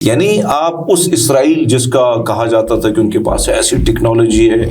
یعنی آپ اس اسرائیل جس کا کہا جاتا تھا کہ ان کے پاس ایسی ٹیکنالوجی ہے،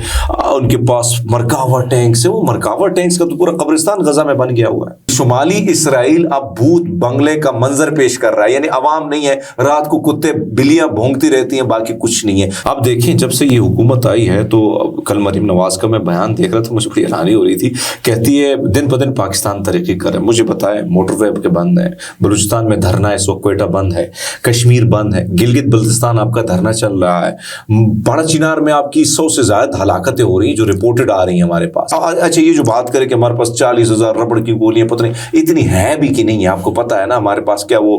ان کے پاس مرکاوا ٹینکس ہے، وہ مرکاوا ٹینکس کا تو پورا قبرستان غزہ میں بن گیا ہوا ہے۔ شمالی اسرائیل اب بھوت بنگلے کا منظر پیش کر رہا ہے، یعنی عوام نہیں ہے، رات کو کتے بلیاں بھونکتی رہتی ہیں، باقی کچھ نہیں ہے۔ اب دیکھیں جب سے یہ حکومت آئی ہے تو کل مریم نواز کا میں بیان دیکھ رہا تھا، مجھے بڑی حیرانی ہو رہی تھی۔ کہتی ہے دن پہ دن پاکستان ترقی کر رہا ہے۔ مجھے پتا ہے موٹر وے کے بند ہے، بلوچستان میں دھرنا ہے، اس وقت کوئٹہ بند ہے، کشمیر بند ہے، گلگت بلتستان آپ کا دھرنا چل رہا ہے، بڑا چنار میں آپ کی 100 سے زائد ہلاکتیں ہو رہی ہیں جو رپورٹڈ آ رہی ہیں ہمارے پاس۔ اچھا یہ جو بات کرے کہ ہمارے پاس 40,000 ربڑ کی گولیاں، پتہ نہیں اتنی ہے بھی کہ نہیں ہے، آپ کو پتا ہے نا ہمارے پاس کیا وہ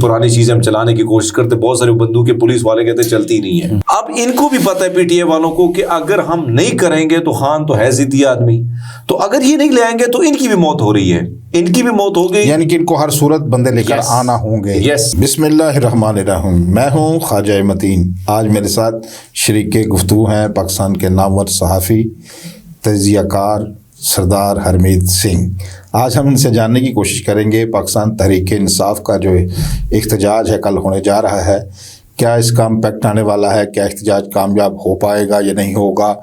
پرانی چیزیں ہم چلانے کی کوشش کرتے، بہت سارے بندوقیں پولیس والے کہتے چلتی نہیں ہے۔ اب ان کو بھی پتا ہے پی ٹی اے والوں کو کہ اگر ہم نہیں کریں گے تو خان تو ہے ضدی آدمی، تو اگر یہ نہیں لائیں گے تو ان کی بھی موت ہو رہی ہے، ان کی بھی موت ہو گئی، یعنی کہ ان کو ہر صورت بندے لے کر آنا ہوں گے۔ بسم اللہ الرحمن الرحیم۔ میں ہوں خواجہ متین۔ آج میرے ساتھ شریک گفتگو ہیں پاکستان کے نامور صحافی تجزیہ کار سردار حرمیت سنگھ۔ آج ہم ان سے جاننے کی کوشش کریں گے پاکستان تحریک انصاف کا جو احتجاج ہے کل ہونے جا رہا ہے، کیا اس کا امپیکٹ آنے والا ہے، کیا احتجاج کامیاب ہو پائے گا یا نہیں ہوگا۔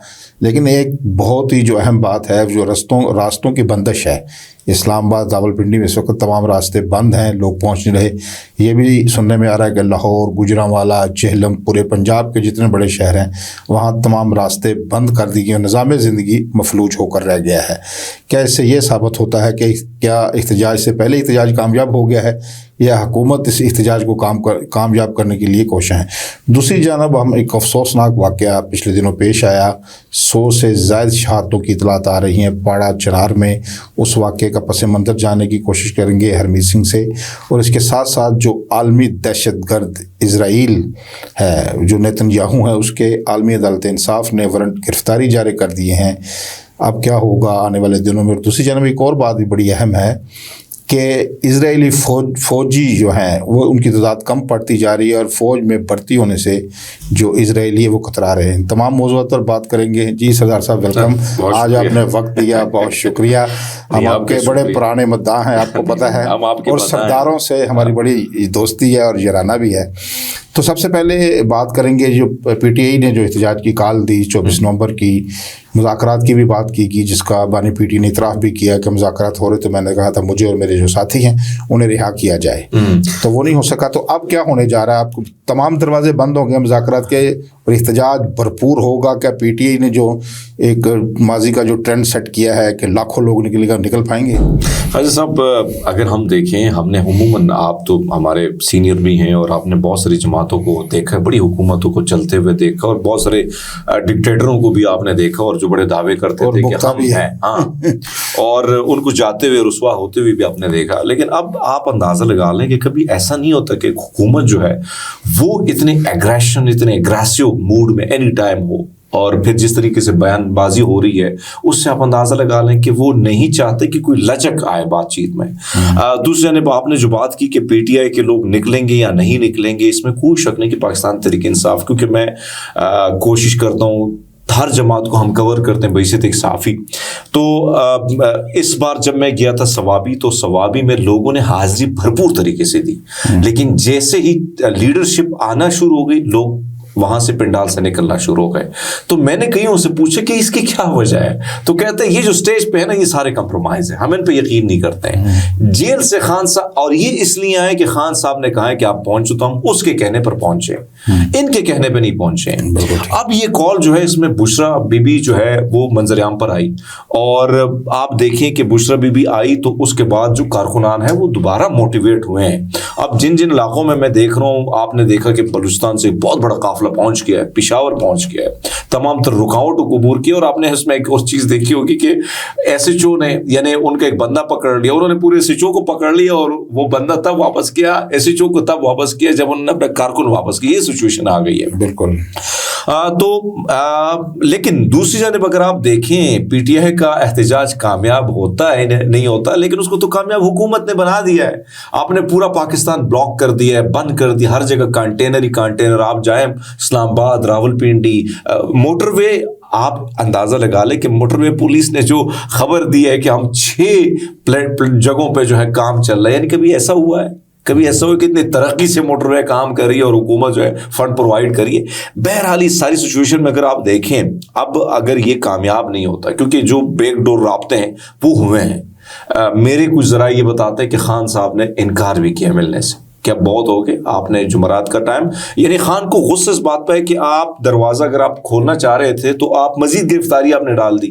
لیکن ایک بہت ہی جو اہم بات ہے جو راستوں کی بندش ہے، اسلام آباد راولپنڈی میں اس وقت تمام راستے بند ہیں، لوگ پہنچ نہیں رہے۔ یہ بھی سننے میں آ رہا ہے کہ لاہور، گوجرانوالا، جہلم، پورے پنجاب کے جتنے بڑے شہر ہیں وہاں تمام راستے بند کر دی گئے اور نظام زندگی مفلوج ہو کر رہ گیا ہے۔ کیا اس سے یہ ثابت ہوتا ہے کہ کیا احتجاج سے پہلے احتجاج کامیاب ہو گیا ہے یا حکومت اس احتجاج کو کامیاب کرنے کے لیے کوشاں ہیں؟ دوسری جانب ہم ایک افسوسناک واقعہ پچھلے دنوں پیش آیا، 100 سے زائد شہادتوں کی اطلاعات آ رہی ہیں پاڑا چنار میں۔ اس واقعے کا پس منظر جاننے کی کوشش کریں گے حرمیت سنگھ سے، اور اس کے ساتھ ساتھ جو عالمی دہشت گرد اسرائیل ہے، جو نیتن یاہو ہے، اس کے عالمی عدالت انصاف نے وارنٹ گرفتاری جاری کر دیے ہیں۔ اب کیا ہوگا آنے والے دنوں میں؟ اور دوسری جانب ایک اور بات بھی بڑی اہم ہے کہ اسرائیلی فوجی جو ہیں وہ ان کی تعداد کم پڑتی جا رہی ہے، اور فوج میں بھرتی ہونے سے جو اسرائیلی ہے وہ کترا رہے ہیں۔ تمام موضوعات پر بات کریں گے۔ جی سردار صاحب ویلکم، آج آپ نے وقت دیا، بہت شکریہ۔ ہم آپ کے بڑے پرانے مداح ہیں، آپ کو پتہ ہے، اور سرداروں سے ہماری بڑی دوستی ہے اور یارانہ بھی ہے۔ تو سب سے پہلے بات کریں گے جو پی ٹی آئی نے جو احتجاج کی کال دی 24 نومبر کی، مذاکرات کی بھی بات کی گئی، جس کا بانی پی ٹی نے اعتراف بھی کیا کہ مذاکرات ہو رہے، تو میں نے کہا تھا مجھے اور میرے جو ساتھی ہیں انہیں رہا کیا جائے، تو وہ نہیں ہو سکا۔ تو اب کیا ہونے جا رہا ہے؟ آپ کو تمام دروازے بند ہوں گے مذاکرات کے اور احتجاج بھرپور ہوگا؟ کیا پی ٹی آئی نے جو ایک ماضی کا جو ٹرینڈ سیٹ کیا ہے کہ لاکھوں لوگ نکل پائیں گے؟ خواجہ صاحب اگر ہم دیکھیں، ہم نے عموماً، آپ تو ہمارے سینئر بھی ہیں اور آپ نے بہت ساری جماعتوں کو دیکھا، بڑی حکومتوں کو چلتے ہوئے دیکھا، اور بہت سارے ڈکٹیٹروں کو بھی آپ نے دیکھا، اور جو بڑے دعوے کرتے تھے کہ ہم ہیں، ہاں، اور ان کو جاتے ہوئے رسوا ہوتے ہوئے بھی آپ نے دیکھا۔ لیکن اب آپ اندازہ لگا لیں کہ کبھی ایسا نہیں ہوتا کہ حکومت جو ہے وہ اتنے اگریسو موڈ میں اینی ٹائم ہو، اور پھر جس طریقے سے بیان بازی ہو رہی ہے اس سے آپ اندازہ لگا لیں کہ وہ نہیں چاہتے کہ کوئی لچک آئے بات چیت میں۔ دوسری جانب آپ نے جو بات کی کہ پی ٹی آئی کے لوگ نکلیں گے یا نہیں نکلیں گے، اس میں کوئی شک نہیں کہ پاکستان تحریک انصاف، کیونکہ میں کوشش کرتا ہوں ہر جماعت کو ہم کور کرتے ہیں بحیثیت ایک صحافی، تو اس بار جب میں گیا تھا سوابی، تو سوابی میں لوگوں نے حاضری بھرپور طریقے سے دی، لیکن جیسے ہی لیڈرشپ آنا شروع ہو گئی لوگ وہاں سے پنڈال سے نکلنا شروع ہو گئے۔ تو میں نے کئیوں سے پوچھا کہ اس کی کیا وجہ ہے، تو کہتے ہیں یہ جو سٹیج پہ ہے نا، یہ سارے کمپرومائز ہیں، ہم ان پہ یقین نہیں کرتے ہیں۔ جیل سے خان صاحب، اور یہ اس لیے آئے کہ خان صاحب نے کہا ہے کہ آپ پہنچو، تو ہم اس کے کہنے پر پہنچے، ان کے کہنے پہ نہیں پہنچے۔ اب یہ کال جو ہے، اس میں بشرا بی بی جو ہے وہ منظر عام پر آئی، اور آپ دیکھیں کہ بشرا بی بی آئی تو اس کے بعد جو کارکنان ہیں وہ دوبارہ موٹیویٹ ہوئے ہیں۔ اب جن علاقوں میں میں دیکھ رہا ہوں، آپ نے دیکھا کہ بلوچستان سے بہت بڑا قافلہ پہنچ گیا ہے، پشاور پہنچ گیا ہے، تمام تر رکاوٹوں کو عبور کیا، اور آپ نے اس میں ایک اور چیز دیکھی ہوگی کہ ایس ایچ او نے، یعنی ان کا ایک بندہ پکڑ لیا، انہوں نے پورے ایس ایچ او کو پکڑ لیا، اور وہ بندہ تب واپس کیا، ایس ایچ او کو تب واپس کیا جب انہوں نے اپنے کارکن واپس کیا۔ یہ سچویشن آ گئی ہے بالکل۔ تو لیکن دوسری جانب اگر آپ دیکھیں پی ٹی آئی کا احتجاج کامیاب ہوتا ہے نہیں ہوتا، لیکن اس کو تو کامیاب حکومت نے بنا دیا ہے۔ آپ نے پورا پاکستان بلاک کر دیا ہے، بند کر دیا، ہر جگہ کنٹینر ہی کنٹینر۔ آپ جائیں اسلام آباد، راولپنڈی، موٹر وے، آپ اندازہ لگا لیں کہ موٹر وے پولیس نے جو خبر دی ہے کہ ہم 6 جگہوں پہ جو ہے کام چل رہا ہے، یعنی کبھی ایسا ہوا ہے؟ کبھی ایسا ہو کہ اتنی ترقی سے موٹر وے کام کر رہی ہے اور حکومت جو ہے فنڈ پرووائڈ کریے. بہرحال اس ساری سچویشن میں اگر آپ دیکھیں اب اگر یہ کامیاب نہیں ہوتا کیونکہ جو بیک ڈور رابطے ہیں وہ ہوئے ہیں. میرے کچھ ذرائع یہ بتاتے ہیں کہ خان صاحب نے انکار بھی کیا ملنے سے. کیا بہت ہو گئے آپ نے جمعرات کا ٹائم, یعنی خان کو غصہ اس بات پہ ہے کہ آپ دروازہ اگر آپ کھولنا چاہ رہے تھے تو آپ مزید گرفتاری آپ نے ڈال دی,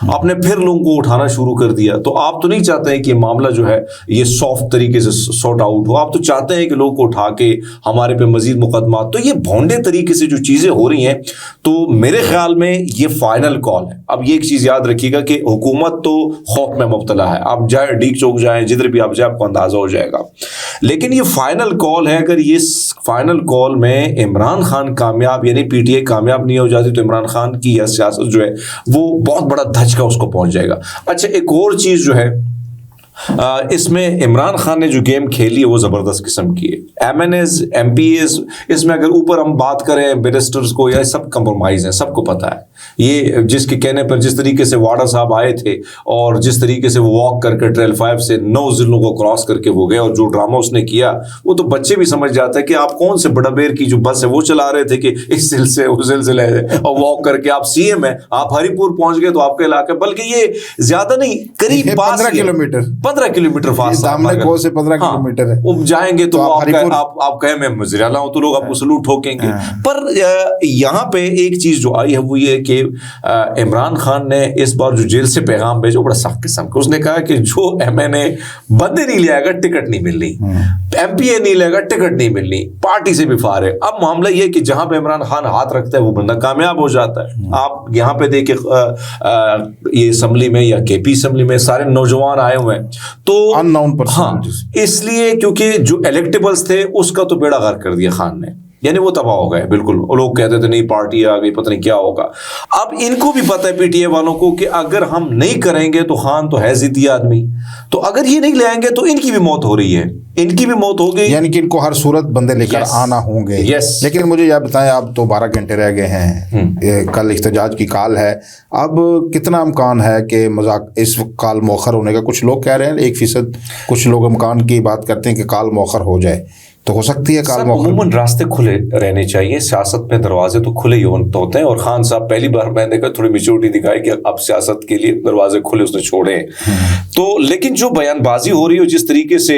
آپ نے پھر لوگوں کو اٹھانا شروع کر دیا. تو آپ تو نہیں چاہتے ہیں کہ یہ معاملہ جو ہے یہ سافٹ طریقے سے سارٹ آؤٹ ہو, آپ تو چاہتے ہیں کہ لوگوں کو اٹھا کے ہمارے پہ مزید مقدمات. تو یہ بھونڈے طریقے سے جو چیزیں ہو رہی ہیں تو میرے خیال میں یہ فائنل کال ہے. اب یہ ایک چیز یاد رکھیے گا کہ حکومت تو خوف میں مبتلا ہے, آپ جائیں ڈیگ چوک جائیں جدھر بھی آپ جائیں آپ کو اندازہ ہو جائے گا. لیکن یہ فائنل کال ہے, اگر یہ فائنل کال میں عمران خان کامیاب یعنی پی ٹی آئی کامیاب نہیں ہو جاتی تو عمران خان کی یہ سیاست جو ہے وہ بہت بڑا دھچکا اس کو پہنچ جائے گا. اچھا ایک اور چیز جو ہے اس میں عمران خان نے جو گیم کھیلی ہے وہ زبردست قسم کی ہے. M N is M P is اس میں اگر اوپر ہم بات کریں بیرسٹرز کو یا سب کمپرومائز ہیں, سب کو پتہ ہے. یہ جس کے کہنے پر جس طریقے سے واڈا صاحب آئے تھے اور جس طریقے سے وہ واک کر کے ٹریل 5 سے 9 ضلعوں کو کراس کر کے وہ گئے اور جو ڈرامہ اس نے کیا وہ تو بچے بھی سمجھ جاتے ہیں کہ آپ کون سے بڑا بیر کی جو بس ہے وہ چلا رہے تھے کہ اس سلسلے اس سلسلے اور واک کر کے آپ سی ایم ہیں, آپ ہری پور پہنچ گئے تو آپ کا علاقہ, بلکہ یہ زیادہ نہیں قریب 15 کلومیٹر فاصلہ 15 کلومیٹر ہے. وہ جائیں گے تو آپ کہیں میں وزیر اعلیٰ ہوں تو لوگ آپ کو سلوٹ ٹھوکیں گے. پر یہاں پہ ایک چیز جو آئی ہے وہ یہ کہ عمران خان نے اس بار جو جیل سے پیغام بھیجا بڑا سخت قسم کا. اس نے کہا کہ جو ایم این اے بندے نہیں لے آئے گا ٹکٹ نہیں ملنی, ایم پی اے نہیں لے گا ٹکٹ نہیں ملنی, پارٹی سے بھی فارغ. اب معاملہ یہ کہ جہاں پہ عمران خان ہاتھ رکھتا ہے وہ بندہ کامیاب ہو جاتا ہے. آپ یہاں پہ دیکھیں یہ اسمبلی میں یا کے پی اسمبلی میں سارے نوجوان آئے ہوئے ہیں تو ہاں اس لیے کیونکہ جو الیکٹیبلز تھے اس کا تو بیڑا غرق کر دیا خان نے, یعنی وہ تباہ ہو گئے بالکل. لوگ کہتے تھے نہیں پارٹی آ گئی پتہ نہیں کیا ہوگا. اب ان کو بھی پتہ ہے پی ٹی اے والوں کو کہ اگر ہم نہیں کریں گے تو خان تو ہے ضدی آدمی, تو اگر یہ نہیں لے آئیں گے تو ان کی بھی موت ہو رہی ہے, ان کی بھی موت ہو گئی, یعنی کہ ان کو ہر صورت بندے لے کر آنا ہوں گے. لیکن مجھے یہ بتائیں اب تو 12 گھنٹے رہ گئے ہیں, کل احتجاج کی کال ہے, اب کتنا امکان ہے کہ مذاق اس کال مؤخر ہونے کا؟ کچھ لوگ کہہ رہے ہیں 1%, کچھ لوگ امکان کی بات کرتے ہیں کہ کال مؤخر ہو جائے, تو ہو سکتی ہے کال مؤخر. عموماً راستے کھلے رہنے چاہیے, سیاست میں دروازے تو کھلے ہی ہوتے ہیں, اور خان صاحب پہلی بار میں نے دیکھا تھوڑی میچورٹی دکھائی کہ اب سیاست کے لیے دروازے کھلے اس نے چھوڑے ہیں. تو لیکن جو بیان بازی ہو رہی ہے جس طریقے سے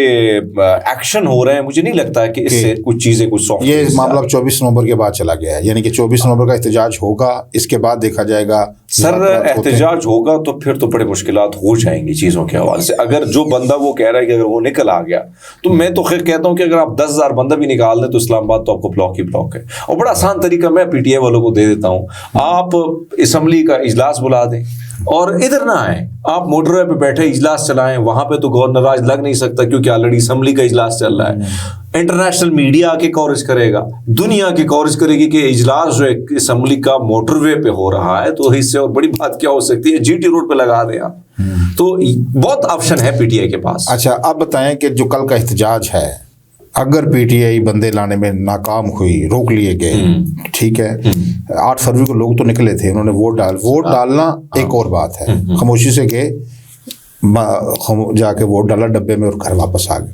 ایکشن ہو رہے ہیں مجھے نہیں لگتا ہے کہ اس سے کچھ چیزیں کچھ سافٹ. یہ معاملہ 24 نومبر کے بعد چلا گیا ہے, یعنی کہ 24 نومبر کا احتجاج ہوگا, اس کے بعد دیکھا جائے گا. سر احتجاج ہوگا تو پھر تو بڑے مشکلات ہو جائیں گی چیزوں کے حوالے سے. اگر جو بندہ وہ کہہ رہا ہے کہ اگر وہ نکل آ گیا تو میں تو خیر کہتا ہوں کہ اگر آپ 10,000 بندہ بھی نکال دیں تو اسلام آباد تو آپ کو بلاک ہی بلاک ہے. اور بڑا آسان طریقہ میں پی ٹی آئی والوں کو دے دیتا ہوں, آپ اسمبلی کا اجلاس بلا دیں اور ادھر نہ آئیں, آپ موٹر وے پہ بیٹھے اجلاس چلائیں. وہاں پہ تو گورنر آج لگ نہیں سکتا کیونکہ آلریڈی اسمبلی کا اجلاس چل رہا ہے. انٹرنیشنل میڈیا کے کوریج کرے گا, دنیا کی کوریج کرے گی کہ اجلاس جو ہے اسمبلی کا موٹر وے پہ ہو رہا ہے, تو اس سے اور بڑی بات کیا ہو سکتی ہے, جی ٹی روڈ پہ لگا دیں آپ. تو بہت آپشن ہے پی ٹی آئی کے پاس. اچھا اب بتائیں کہ جو کل کا احتجاج ہے, اگر پی ٹی آئی بندے لانے میں ناکام ہوئی, روک لیے گئے, ٹھیک ہے, 8 فروری کو لوگ تو نکلے تھے, انہوں نے ووٹ ڈالنا ایک اور بات ہے, خاموشی سے گئے, جا کے ووٹ ڈالا ڈبے میں اور گھر واپس آ گئے.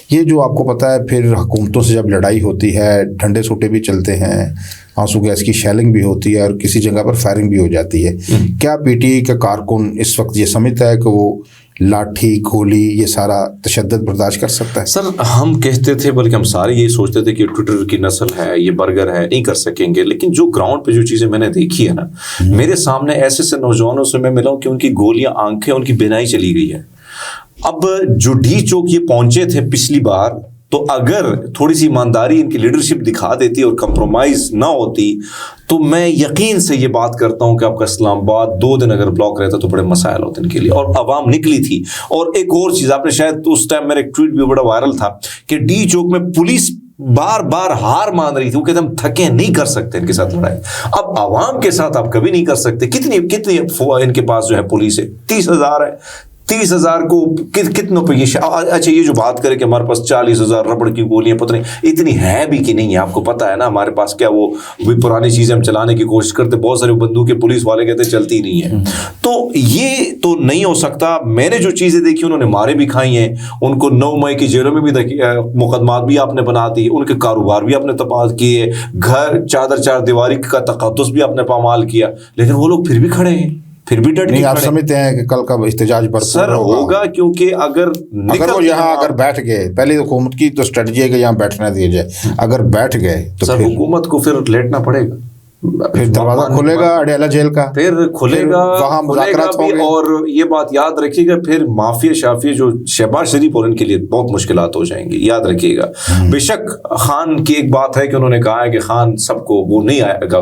یہ جو آپ کو پتہ ہے پھر حکومتوں سے جب لڑائی ہوتی ہے, ڈنڈے سوٹے بھی چلتے ہیں, آنسو گیس کی شیلنگ بھی ہوتی ہے اور کسی جگہ پر فائرنگ بھی ہو جاتی ہے. کیا پی ٹی آئی کا کارکن اس وقت یہ سمجھتا ہے کہ وہ لاٹھی گولی یہ سارا تشدد برداشت کر سکتا ہے؟ سر ہم کہتے تھے, بلکہ ہم سارے یہی سوچتے تھے کہ ٹویٹر کی نسل ہے, یہ برگر ہے, نہیں کر سکیں گے. لیکن جو گراؤنڈ پہ جو چیزیں میں نے دیکھی ہے نا, میرے سامنے ایسے نوجوانوں سے میں ملا ہوں کہ ان کی گولیاں آنکھیں ان کی بینائی چلی گئی ہے. اب جو ڈی چوک یہ پہنچے تھے پچھلی بار, تو اگر تھوڑی سی ایمانداری ان کی لیڈرشپ دکھا دیتی اور کمپرومائز نہ ہوتی تو میں یقین سے یہ بات کرتا ہوں کہ آپ کا اسلام آباد 2 دن اگر بلاک رہتا تو بڑے مسائل ہوتے ان کے لیے. اور عوام نکلی تھی. اور ایک اور چیز آپ نے شاید اس ٹائم میرا ایک ٹویٹ بھی بڑا وائرل تھا کہ ڈی چوک میں پولیس بار بار ہار مان رہی تھی, وہ کہتے ہم تھکے نہیں کر سکتے ان کے ساتھ لڑائی. اب عوام کے ساتھ آپ کبھی نہیں کر سکتے. کتنی ان کے پاس جو ہے پولیس ہے, 30,000 ہے, 30,000 کو کتنوں پہ یہ اچھا یہ جو بات کرے کہ ہمارے پاس 40,000 ربڑ کی گولیاں پتہ نہیں اتنی ہے بھی کہ نہیں ہے. آپ کو پتا ہے نا ہمارے پاس کیا وہ پرانی چیزیں ہم چلانے کی کوشش کرتے, بہت سارے بندوقیں پولیس والے کہتے چلتی نہیں ہے. تو یہ تو نہیں ہو سکتا. میں نے جو چیزیں دیکھی انہوں نے مارے بھی کھائی ہیں, ان کو 9 مئی کی جیلوں میں بھی مقدمات بھی آپ نے بنا دی, ان کے کاروبار بھی آپ نے تباہ کیے, گھر چار دیواری کا تقدس بھی آپ نے پامال کیا, لیکن وہ لوگ پھر بھی کھڑے ہیں, پھر بھی ڈٹ. نہیں آپ سمجھتے ہیں کہ کل کا احتجاج سر ہوگا کیونکہ اگر وہ یہاں اگر بیٹھ گئے, پہلے حکومت کی تو اسٹریٹجی ہے کہ یہاں بیٹھنا دیا جائے, اگر بیٹھ گئے تو سر حکومت کو پھر لیٹنا پڑے گا, پھر دروازہ کھلے گا اڈیالہ جیل کا, پھر کھلے گا وہاں مذاکرات ہوں گے. اور یہ بات یاد رکھیے گا پھر مافیا شافیا جو شہباز شریف اور ان کے لیے بہت مشکلات ہو جائیں گی, یاد رکھیے گا. بے شک خان کی ایک بات ہے کہ انہوں نے کہا ہے کہ خان سب کو وہ نہیں آئے گا,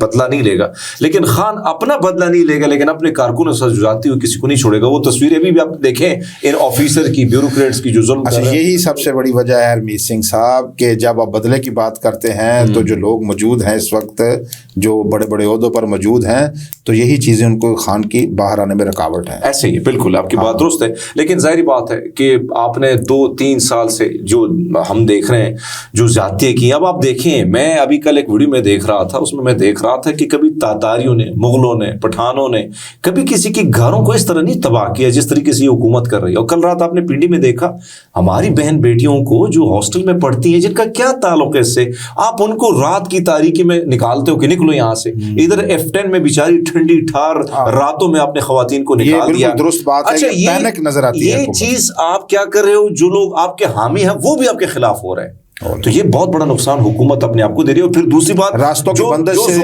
بدلہ نہیں لے گا, لیکن خان اپنا بدلہ نہیں لے گا لیکن اپنے کارکنوں سے جاتی ہوئی کسی کو نہیں چھوڑے گا. وہ تصویریں بھی آپ دیکھیں ان آفیسر کی, بیوروکریٹس کی جو ظلم کر رہے ہیں. یہی سب سے بڑی وجہ ہے ہرمیت سنگھ صاحب کہ جب آپ بدلے کی بات کرتے ہیں تو جو لوگ موجود ہیں اس وقت جو بڑے بڑے عہدوں پر موجود ہیں تو یہی چیزیں ان کو خان کی باہر آنے میں رکاوٹ ہے. ایسے ہی بالکل آپ کی بات درست ہے, لیکن ظاہری بات ہے کہ آپ نے 2-3 سال سے جو ہم دیکھ رہے ہیں جو زیادتیاں کی. اب آپ دیکھیں, میں ابھی کل ایک ویڈیو میں دیکھ رہا تھا, اس میں دیکھ رہا تھا کہ کبھی تاتاریوں نے, مغلوں نے, پٹھانوں نے کبھی کسی کے گھروں کو اس طرح نہیں تباہ کیا جس طریقے سے یہ حکومت کر رہی ہے. اور کل رات آپ نے پنڈی میں دیکھا ہماری بہن بیٹیوں کو جو ہاسٹل میں پڑھتی ہیں جن کا کیا تعلق ہے اس سے, آپ ان کو رات کی تاریکی میں نکالتے ہو کہ نکلو یہاں سے. ادھر F10 میں بیچاری ٹھنڈی ٹھار راتوں میں آپ نے خواتین کو نکال دیا. درست بات ہے. اچھا پینک نظر آتی ہے. یہ چیز آپ کیا کر رہے ہو, جو لوگ آپ کے حامی ہیں وہ بھی آپ کے خلاف ہو رہے ہیں, تو یہ بہت بڑا نقصان حکومت اپنے آپ کو دے رہی ہے. اور پھر دوسری بات راستوں کی بندش سے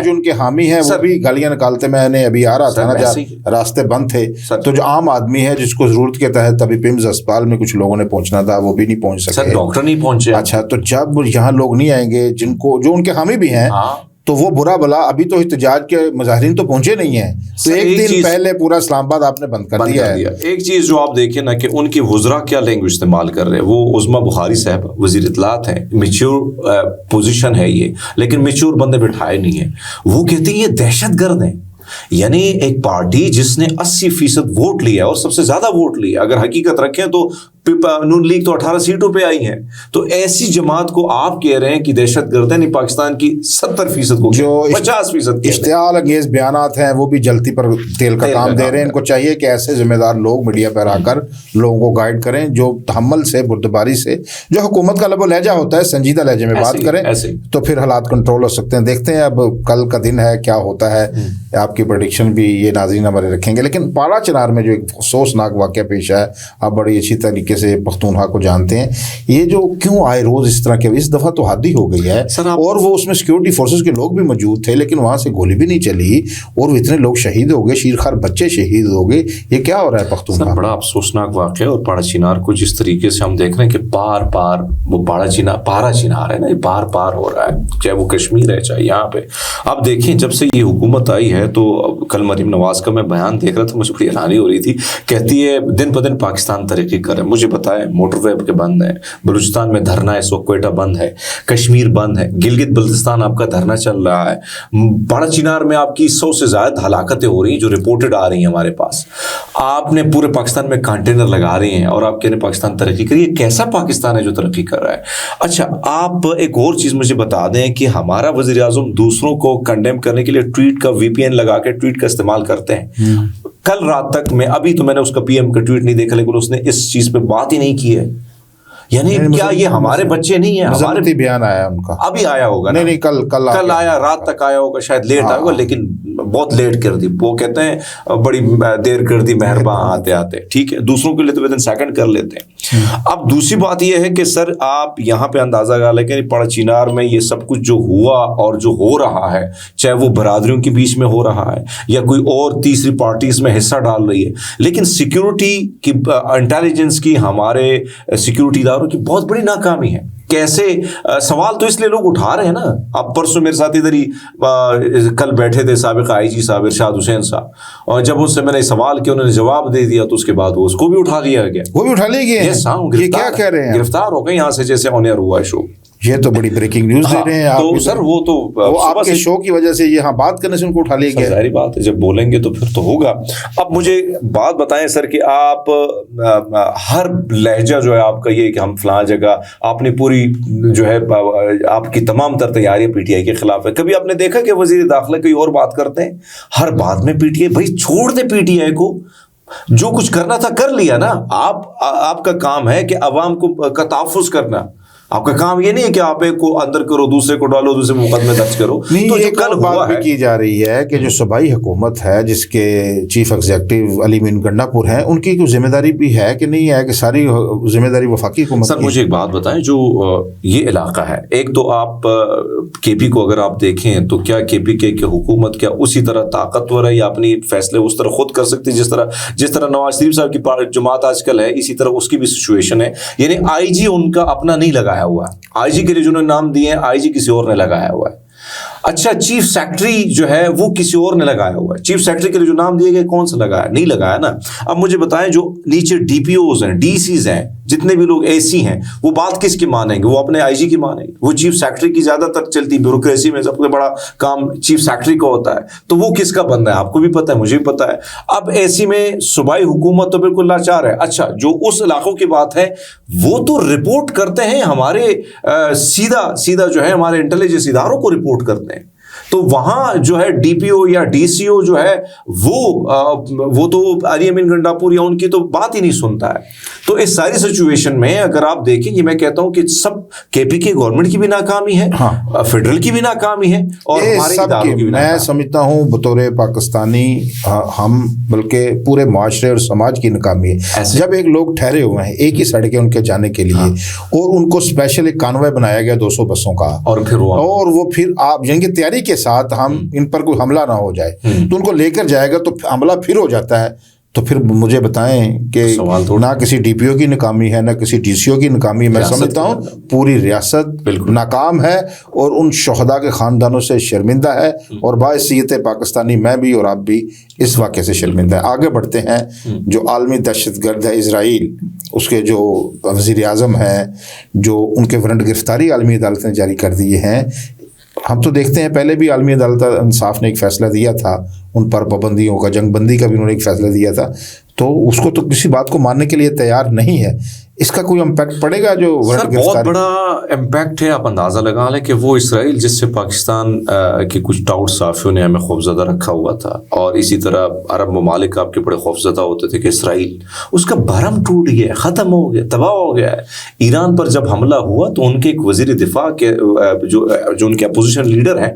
جو ان کے حامی ہیں وہ بھی گالیاں نکالتے. میں نے ابھی آ رہا تھا نا جہاں راستے بند تھے تو جو عام آدمی ہے جس کو ضرورت کے تحت ابھی پیمز اسپتال میں کچھ لوگوں نے پہنچنا تھا وہ بھی نہیں پہنچ سکے, ڈاکٹر نہیں پہنچے. اچھا تو جب یہاں لوگ نہیں آئیں گے جن کو جو ان کے حامی بھی ہیں تو وہ برا بلا, ابھی تو احتجاج کے مظاہرین تو پہنچے نہیں ہیں تو ایک دن پہلے پورا اسلام آباد آپ نے بند کر دیا ہے. ایک چیز جو آپ دیکھیں نا کہ ان کے وزراء کیا لینگویج استعمال کر رہے ہیں. وہ عظمیٰ بخاری صاحب وزیر اطلاعات ہیں, میچور پوزیشن ہے یہ, لیکن میچور بندے بٹھائے نہیں ہیں. وہ کہتے ہیں یہ دہشت گرد ہیں. یعنی ایک پارٹی جس نے 80% ووٹ لیا اور سب سے زیادہ ووٹ لیا, اگر حقیقت رکھیں تو نون لیگ تو 18 سیٹوں پہ آئی ہیں, تو ایسی جماعت کو آپ کہہ رہے ہیں کہ دہشت گرد ہے. نہیں, پاکستان کی 70% کو جو 50% اشتعال انگیز بیانات ہیں وہ بھی جلتی پر تیل کا کام دے رہے ہیں. ان کو چاہیے کہ ایسے ذمہ دار لوگ میڈیا پر آ کر لوگوں کو گائیڈ کریں جو تحمل سے, بردباری سے, جو حکومت کا لب و لہجہ ہوتا ہے سنجیدہ لہجے میں بات کریں تو پھر حالات کنٹرول ہو سکتے ہیں. دیکھتے ہیں اب کل کا دن ہے کیا ہوتا ہے. آپ کی پریڈکشن بھی یہ ناظرین ہمارے رکھیں گے. لیکن پاڑا چنار میں جو ایک افسوسناک واقعہ پیش ہے, آپ بڑی اچھی طریقے سے پختونخوا کو جانتے ہیں, یہ جو کیوں آئے روز اس طرح کے, اس دفعہ تو حد ہی ہو گئی ہے. اور وہ اس میں سیکورٹی فورسز کے لوگ بھی موجود تھے لیکن وہاں سے گولی بھی نہیں چلی اور اتنے لوگ شہید ہو گئے, شیرخوار بچے شہید ہو گئے. یہ کیا ہو رہا ہے پختونخوا؟ بڑا افسوسناک واقعہ. اور پاڑا چنار کو جس طریقے سے ہم دیکھ رہے ہیں کہ بار بار وہ پاڑا چنار ہے نا, یہ بار بار ہو رہا ہے, چاہے وہ کشمیر ہے چاہے یہاں پہ. آپ دیکھیں جب سے یہ حکومت آئی ہے تو کل مریم نواز کا میں بیان دیکھ رہا تھا, مجھے بڑی حیرانی ہو رہی تھی. کہتی ہے دن پہ دن پاکستان ترقی کر رہے ہیں. مجھے بتائیں موٹر وے کے بند ہے, بلوچستان میں دھرنا ہے, اس وقت کوئٹہ بند ہے, کشمیر بند ہے, گلگت بلتستان آپ کا دھرنا چل رہا ہے, پاڑا چنار میں آپ کی 100 سے زائد ہلاکتیں ہو رہی ہیں جو رپورٹڈ آ رہی ہیں ہمارے پاس. آپ نے پورے پاکستان میں کنٹینر لگا رہے ہیں اور آپ کہہ رہے ہیں پاکستان ترقی کر رہی ہے. کیسا پاکستان ہے جو ترقی کر رہا ہے؟ اچھا آپ ایک اور چیز مجھے بتا دیں کہ ہمارا وزیر اعظم دوسروں کو کنڈیم کرنے کے لیے ٹویٹ کا VPN لگا کے ٹویٹ کا استعمال کرتے ہیں. کل رات تک ابھی تو میں نے اس کا PM کا ٹویٹ نہیں دیکھا لیکن اس نے اس چیز پہ بات ہی نہیں کی ہے. یعنی کیا یہ ہمارے بچے نہیں ہیں؟ ہمارے بیان آیا ان کا, ابھی آیا ہوگا. نہیں کل آیا, رات تک آیا ہوگا, شاید لیٹ آیا ہوگا لیکن بہت لیٹ کر دی. وہ کہتے ہیں بڑی دیر کر دی مہرباں آتے آتے. ٹھیک ہے, دوسروں کے لیے تو ودن سیکنڈ کر لیتے ہیں. اب دوسری بات یہ ہے کہ سر آپ یہاں پہ اندازہ لگا لیں کہ پاڑا چنار میں یہ سب کچھ جو ہوا اور جو ہو رہا ہے, چاہے وہ برادریوں کے بیچ میں ہو رہا ہے یا کوئی اور تیسری پارٹی اس میں حصہ ڈال رہی ہے, لیکن سیکیورٹی کی, انٹیلیجنس کی, ہمارے سیکیورٹی داروں کی بہت بڑی ناکامی ہے. کیسے سوال تو اس لیے لوگ اٹھا رہے ہیں نا. اب پرسوں میرے ساتھ ادھر ہی کل بیٹھے تھے سابق IG صاحب ارشاد حسین صاحب, اور جب ان سے میں نے سوال کیا انہوں نے جواب دے دیا تو اس کے بعد وہ اس کو بھی اٹھا لیا گیا. وہ بھی اٹھا لیا گیا. یہ کیا کہہ رہے ہیں, گرفتار ہو گئے یہاں سے جیسے آنر ہوا ہے شو. یہ تو بڑی بریکنگ نیوز دے رہے ہیں آپ. تو سر وہ آپ کے شو کی وجہ سے یہاں بات کرنے سے ان کو اٹھا لیا گیا. ظاہری بات ہے جب بولیں گے تو پھر تو ہوگا. اب مجھے بات بتائیں سر کہ آپ ہر لہجہ جو ہے آپ کا یہ کہ ہم فلاں جگہ, آپ نے پوری جو ہے آپ کی تمام تر تیاریاں پی ٹی آئی کے خلاف ہے. کبھی آپ نے دیکھا کہ وزیر داخلہ کوئی اور بات کرتے ہیں؟ ہر بات میں پی ٹی آئی. بھائی چھوڑ دے پی ٹی آئی کو, جو کچھ کرنا تھا کر لیا نا. آپ کا کام ہے کہ عوام کا تحفظ کرنا. آپ کا کام یہ نہیں ہے کہ آپ ایک کو اندر کرو, دوسرے کو ڈالو, دوسرے مقدمے درج کرو. تو ایک اور بات بھی کی جا رہی ہے کہ جو صوبائی حکومت ہے جس کے چیف ایگزیکٹو علی مین گنڈا پور ہیں, ان کی کوئی ذمہ داری بھی ہے کہ نہیں ہے کہ ساری ذمہ داری وفاقی حکومت. سر مجھے ایک بات بتائیں, جو یہ علاقہ ہے, ایک تو آپ کے پی کو اگر آپ دیکھیں تو کیا کے پی کے حکومت کیا اسی طرح طاقتور ہے یا اپنی فیصلے اس طرح خود کر سکتی جس طرح نواز شریف صاحب کی جماعت آج کل ہے, اسی طرح اس کی بھی سچویشن ہے. یعنی آئی جی ان کا اپنا نہیں لگایا ہوا ہے. آئی جی کے لیے جنہوں نے نام دیے ہیں آئی جی کسی اور نے لگایا ہوا ہے. اچھا چیف سیکرٹری جو ہے وہ کسی اور نے لگایا ہوا ہے. چیف سیکرٹری کے لیے جو نام دیے گئے کون سا لگایا؟ نہیں لگایا نا. اب مجھے بتائیں جو نیچے ڈی پی اوز ہیں, ڈی سیز ہیں, جتنے بھی لوگ اے سی ہیں, وہ بات کس کی مانیں گے؟ وہ اپنے آئی جی کی مانیں گے. وہ چیف سیکرٹری کی زیادہ تر چلتی بیوروکریسی میں سب سے بڑا کام چیف سیکرٹری کا ہوتا ہے, تو وہ کس کا بندہ ہے؟ آپ کو بھی پتہ ہے, مجھے بھی پتہ ہے. اب ایسی میں صوبائی حکومت تو بالکل لاچار ہے. اچھا جو اس علاقوں کی بات ہے وہ تو رپورٹ کرتے ہیں ہمارے سیدھا جو ہے ہمارے انٹیلیجنس اداروں کو رپورٹ کرتے ہیں. تو وہاں جو ہے ڈی پی او یا ڈی سی او جو ہے وہ تو علی امین گنڈا پور یا ان کی تو بات ہی نہیں سنتا ہے. تو اس ساری سچویشن میں اگر آپ دیکھیں, یہ میں کہتا ہوں کہ سب کے پی کے گورنمنٹ کی بھی ناکامی ہے, فیڈرل کی بھی ناکامی ہے, اور ہمارے اداروں کی بھی. میں سمجھتا ہوں بطور پاکستانی ہم بلکہ پورے معاشرے اور سماج کی ناکامی ہے. جب ایک لوگ ٹھہرے ہوئے ہیں ایک ہی سڑکیں ان کے جانے کے لیے, اور ان کو اسپیشل ایک کانوائے بنایا گیا 200 بسوں کا, اور وہ پھر آپ یعنی کہ تیاری کے ساتھ ہم ان پر کوئی حملہ نہ ہو جائے, تو ان کو لے کر جائے گا تو حملہ پھر ہو جاتا ہے. تو پھر مجھے بتائیں کہ نہ کسی ڈی پی او کی ناکامی ہے نہ کسی ڈی سی او کی ناکامی. میں سمجھتا ہوں پوری ریاست ناکام ہے اور ان شہداء کے خاندانوں سے شرمندہ ہے, اور باعثیت پاکستانی میں بھی اور آپ بھی اس واقعے سے شرمندہ ہے. آگے بڑھتے ہیں. جو عالمی دہشت گرد ہے اسرائیل, اس کے جو وزیر اعظم ہیں, جو ان کے وارنٹ گرفتاری عالمی عدالت نے جاری کر دیے ہیں. ہم تو دیکھتے ہیں پہلے بھی عالمی عدالت انصاف نے ایک فیصلہ دیا تھا ان پر, پابندیوں کا, جنگ بندی کا بھی انہوں نے ایک فیصلہ دیا تھا, تو اس کو تو کسی بات کو ماننے کے لیے تیار نہیں ہے. اس کا کوئی امپیکٹ پڑے گا؟ جو سر بہت بڑا امپیکٹ ہے. آپ اندازہ لگا لیں کہ وہ اسرائیل جس سے پاکستان کے کچھ ٹاؤٹ صحافیوں نے ہمیں خوفزدہ رکھا ہوا تھا, اور اسی طرح عرب ممالک آپ کے بڑے خوفزدہ ہوتے تھے کہ اسرائیل, اس کا بھرم ٹوٹ گیا, ختم ہو گیا, تباہ ہو گیا ہے. ایران پر جب حملہ ہوا تو ان کے ایک وزیر دفاع کے جو ان کے اپوزیشن لیڈر ہیں,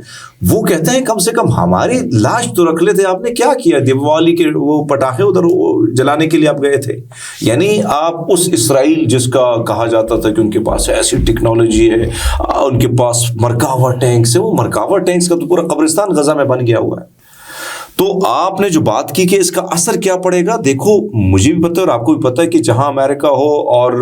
وہ کہتے ہیں کم سے کم ہماری لاش تو رکھ لیتے, آپ نے کیا کیا؟ دیوالی کے وہ پٹاخے ادھر جلانے کے لیے آپ گئے تھے. یعنی آپ اس اسرائیل جس کا کہا جاتا تھا کہ ان کے پاس ایسی ٹیکنالوجی ہے, ان کے پاس مرکاوا ٹینکس ہے, وہ مرکاوا ٹینکس کا تو پورا قبرستان غزہ میں بن گیا ہوا ہے. تو آپ نے جو بات کی کہ اس کا اثر کیا پڑے گا, دیکھو مجھے بھی پتہ ہے اور آپ کو بھی پتہ ہے کہ جہاں امریکہ ہو اور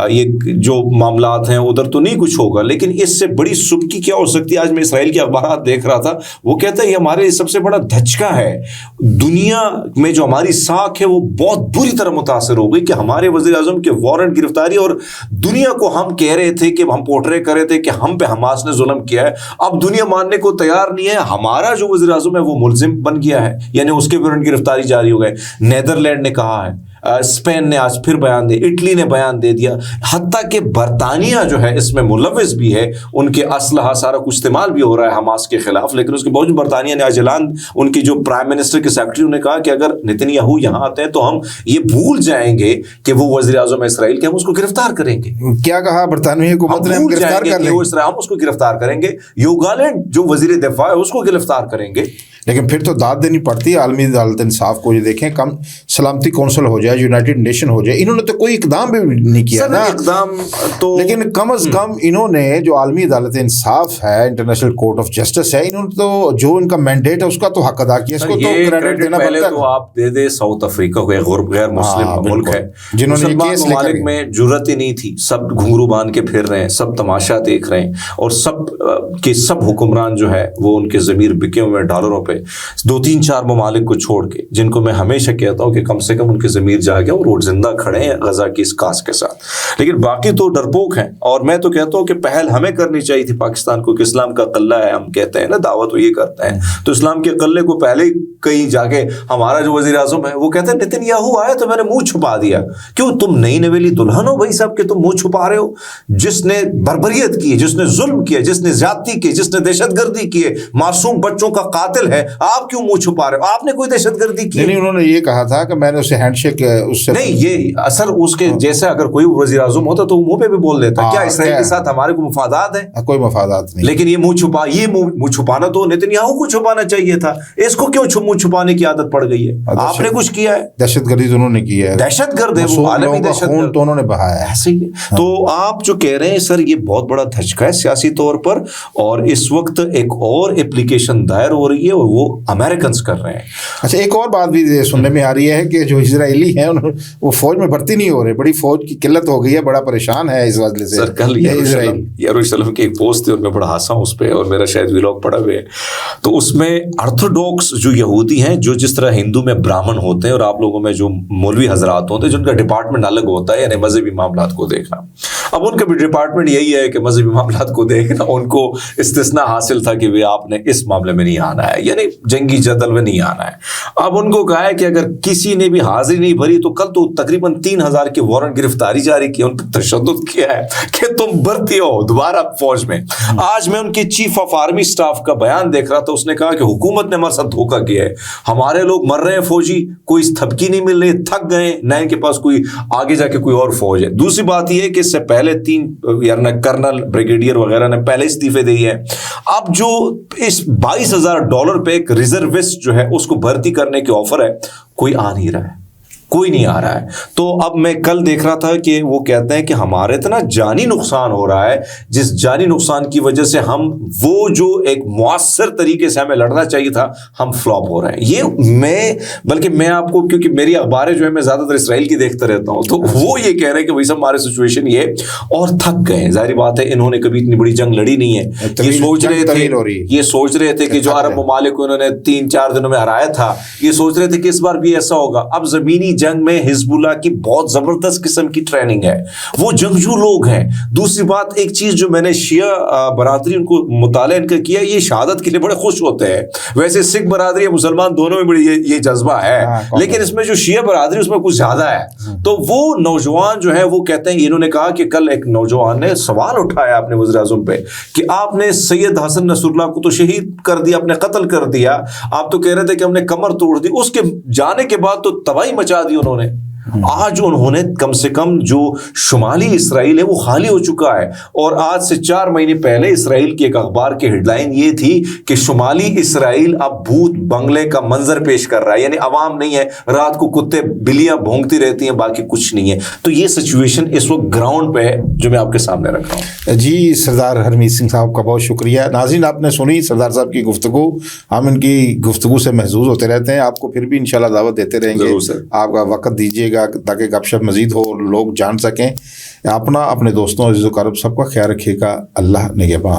یہ جو معاملات ہیں ادھر تو نہیں کچھ ہوگا, لیکن اس سے بڑی سبکی کیا ہو سکتی ہے. آج میں اسرائیل کے اخبارات دیکھ رہا تھا, وہ کہتا ہے یہ ہمارے سب سے بڑا دھچکا ہے. دنیا میں جو ہماری ساکھ ہے وہ بہت بری طرح متاثر ہو گئی کہ ہمارے وزیر اعظم کے وارنٹ گرفتاری, اور دنیا کو ہم کہہ رہے تھے کہ ہم پورٹرے کر رہے تھے کہ ہم پہ حماس نے ظلم کیا ہے, اب دنیا ماننے کو تیار نہیں ہے. ہمارا جو وزیر اعظم ہے وہ ملزم بن گیا ہے, یعنی اس کے وارنٹ گرفتاری جاری ہو گئے. نیدرلینڈ نے کہا ہے, اسپین نے آج پھر بیان دے, اٹلی نے بیان دے دیا, حتیٰ کہ برطانیہ جو ہے اس میں ملوث بھی ہے. ان کے اسلحہ سارا کچھ استعمال بھی ہو رہا ہے حماس کے خلاف, لیکن اس کے باوجود برطانیہ نے آج اعلان, ان کی جو پرائم منسٹر کے سیکرٹری نے کہا کہ اگر نتن یاہو یہاں آتے ہیں تو ہم یہ بھول جائیں گے کہ وہ وزیر اعظم اسرائیل کے, ہم اس کو گرفتار کریں گے. کیا کہا برطانوی حکومت نے؟ ہم گرفتار کر لیں گے, ہم اس کو گرفتار کریں گے. یوگالینڈ جو وزیر دفاع ہے اس کو گرفتار کریں گے. لیکن پھر تو داد دینی پڑتی ہے عالمی عدالت انصاف کو. یہ دیکھیں کم سلامتی کونسل ہو جائے, یونائٹڈ نیشن ہو جائے, انہوں نے تو کوئی اقدام بھی نہیں کیا نا. اقدام تو لیکن کم از کم انہوں نے جو عالمی عدالت انصاف ہے, انٹرنیشنل کورٹ آف جسٹس ہے, انہوں نے تو جو ان کا مینڈیٹ ہے اس کا تو حق ادا کیا. اس کو تو کریڈٹ دینا پڑتا ہے. تو آپ دے دے ساؤتھ افریقہ کو, ایک غیر مسلم ملک ہے جنہوں نے کیس ممالک میں جرت ہی نہیں تھی, سب گھنگرو باندھ کے پھر رہے ہیں, سب تماشا دیکھ رہے ہیں, اور سب کے سب حکمران جو ہے وہ ان کے ضمیر بکے ہوئے ڈالروں پہ. 2-3-4 ممالک کو چھوڑ کے, جن کو میں ہمیشہ کہتا ہوں کہ کم سے کم ان کے ضمیر جا گیا اور وہ زندہ کھڑے ہیں غزہ کی اس کاس کے ساتھ. لیکن باقی تو ڈرپوک ہیں. اور میں تو کہتا ہوں کہ پہل ہمیں کرنی چاہیے تھی پاکستان کو, کہ اسلام کا قلعہ ہے, ہم کہتے ہیں نا دعوت وہ یہ کرتے ہیں, تو اسلام کے قلعے کو پہلے کہیں جا کے ہمارا جو وزیر اعظم ہے وہ کہتے ہیں نتن یاہو آیا تو میں نے منہ چھپا دیا. کیوں تم نئی نویلی دلہن ہو بھائی صاحب کہ تم منہ چھپا رہے ہو؟ جس نے بربریت کی, جس نے ظلم کیا, جس نے زیادتی کی, جس نے دہشت گردی کی, معصوم بچوں کا قاتل ہے, آپ کیوں منہ چھپا رہے ہو؟ آپ نے کوئی دہشت گردی کی نہیں. انہوں نے یہ کہا تھا کہ میں نے اسے ہینڈ شیک اس سے نہیں, یہ اثر اس کے جیسے اگر کوئی وزیر اعظم ہوتا تو وہ منہ پہ بھی بول دیتا. کیا اسرائیل کے ساتھ ہمارے کو مفادات ہیں؟ کوئی مفادات نہیں. لیکن یہ منہ چھپانا تو نتن یاہو کو چھپانا چاہیے تھا. اس کو کیوں منہ چھپانے کی عادت پڑ گئی ہے؟ آپ نے کچھ کیا ہے؟ دہشت گردی تو انہوں نے کی ہے, دہشت گرد ہے وہ, عالمی دہشت گرد تو انہوں نے بہایا ہے. ایسے ہی. تو آپ جو کہہ رہے ہیں سر یہ بہت بڑا دھچکا ہے سیاسی طور پر, اور اس وقت ایک اور اپلیکیشن دائر ہو رہی ہے اور وہ امریکنز کر رہے ہیں. اچھا, ایک اور بات بھی سننے میں آ رہی ہے کہ جو اسرائیلی ہیں وہ فوج میں بھرتی نہیں ہو رہے, بڑی فوج کی قلت ہو گئی ہے, بڑا پریشان ہے اس وجہ سے. سر کل یروشلم کی ایک پوسٹ تھی اور میں بڑا ہنسا ہوں اس پہ, اور میرا شاید ویلاگ پڑا ہوئے, تو اس میں آرتھوڈاکس جو یہودی ہیں, جو جس طرح ہندو میں برہمن ہوتے ہیں اور آپ لوگوں میں جو مولوی حضرات ہوتے ہیں جن کا ڈپارٹمنٹ الگ ہوتا ہے, یعنی مذہبی معاملات کو دیکھنا, اب ان کا بھی ڈپارٹمنٹ یہی ہے کہ مذہبی معاملات کو دیکھنا. ان کو استثناء حاصل تھا کہ آپ نے اس معاملے میں نہیں آنا ہے, یعنی جنگی جدل میں نہیں آنا ہے. اب ان کو کہا ہے کہ اگر کسی نے بھی حاضری نہیں بھری تو کل تو تقریباً 3000 کے وارنٹ گرفتاری جاری کی, ان پر تشدد کیا ہے کہ تم بھرتی ہو دوبارہ فوج میں. آج میں ان کے چیف آف آرمی سٹاف کا بیان دیکھ رہا تھا, اس نے کہا کہ حکومت نے ہمارے ساتھ دھوکہ کیا ہے, ہمارے لوگ مر رہے ہیں فوجی, کوئی تھپکی نہیں مل رہی, تھک گئے, نہ ان کے پاس کوئی آگے جا کے کوئی اور فوج ہے. دوسری بات یہ ہے کہ اس سے پہلے 3 کرنل بریگیڈیئر وغیرہ نے پہلے استعفے دیے ہیں. اب جو اس $22,000 پہ ایک ریزروسٹ جو ہے اس کو بھرتی کرنے کی آفر ہے, کوئی آ نہیں رہا ہے, کوئی نہیں آ رہا ہے. تو اب میں کل دیکھ رہا تھا کہ وہ کہتے ہیں کہ ہمارے اتنا جانی نقصان ہو رہا ہے, جس جانی نقصان کی وجہ سے ہم وہ جو ایک مؤثر طریقے سے ہمیں لڑنا چاہیے تھا ہم فلاپ ہو رہے ہیں. یہ بلکہ میں آپ کو, کیونکہ میری اخباریں جو ہے میں زیادہ تر اسرائیل کی دیکھتا رہتا ہوں, تو وہ یہ کہہ رہے ہیں کہ بھائی صاحب ہمارے سچویشن یہ, اور تھک گئے ہیں. ظاہری بات ہے انہوں نے کبھی اتنی بڑی جنگ لڑی نہیں ہے. یہ سوچ رہے تھے کہ جو عرب ممالک کو انہوں نے 3-4 دنوں میں ہرایا تھا, یہ سوچ رہے تھے کہ اس بار بھی ایسا ہوگا. اب زمینی جنگ میں حزب اللہ کی بہت زبردست قسم کی ٹریننگ ہے, وہ جنگجو لوگ ہیں. دوسری بات, ایک چیز جو میں نے شیعہ برادری ان کو مطالعہ ان کا کیا, یہ شہادت کے لیے بڑے خوش ہوتے ہیں. ویسے سکھ برادری مسلمان دونوں میں بڑی یہ جذبہ ہے, لیکن اس میں جو شیعہ برادری اس میں کچھ زیادہ ہے. تو وہ نوجوان جو ہے وہ کہتے ہیں, انہوں نے کہا کہ کل ایک نوجوان نے سوال اٹھایا اپنے وزیر اعظم پہ کہ آپ نے سید حسن نصر اللہ کو تو شہید کر دیا, آپ نے قتل کر دیا, آپ تو کہہ رہے تھے کہ ہم نے کمر توڑ دی, اس کے جانے کے بعد تو تباہی مچا دی انہوں نے. آج انہوں نے کم سے کم جو شمالی اسرائیل ہے وہ خالی ہو چکا ہے. اور آج سے 4 مہینے پہلے اسرائیل کی ایک اخبار کی ہیڈ لائن یہ تھی کہ شمالی اسرائیل اب بھوت بنگلے کا منظر پیش کر رہا ہے, یعنی عوام نہیں ہے, رات کو کتے بلیاں بھونکتی رہتی ہیں, باقی کچھ نہیں ہے. تو یہ سچویشن اس وقت گراؤنڈ پہ ہے جو میں آپ کے سامنے رکھ رہا ہوں. جی سردار ہرمیت سنگھ صاحب کا بہت شکریہ. ناظرین آپ نے سنی سردار صاحب کی گفتگو, ہم ان کی گفتگو سے محظوظ ہوتے رہتے ہیں. آپ کو پھر بھی انشاءاللہ دعوت دیتے رہیں گے. آپ کا وقت دیجیے گا تاکہ گپ شپ مزید ہو, لوگ جان سکیں. اپنا اپنے دوستوں عزیز و اقارب سب کا خیال رکھیے گا. اللہ نگہبان.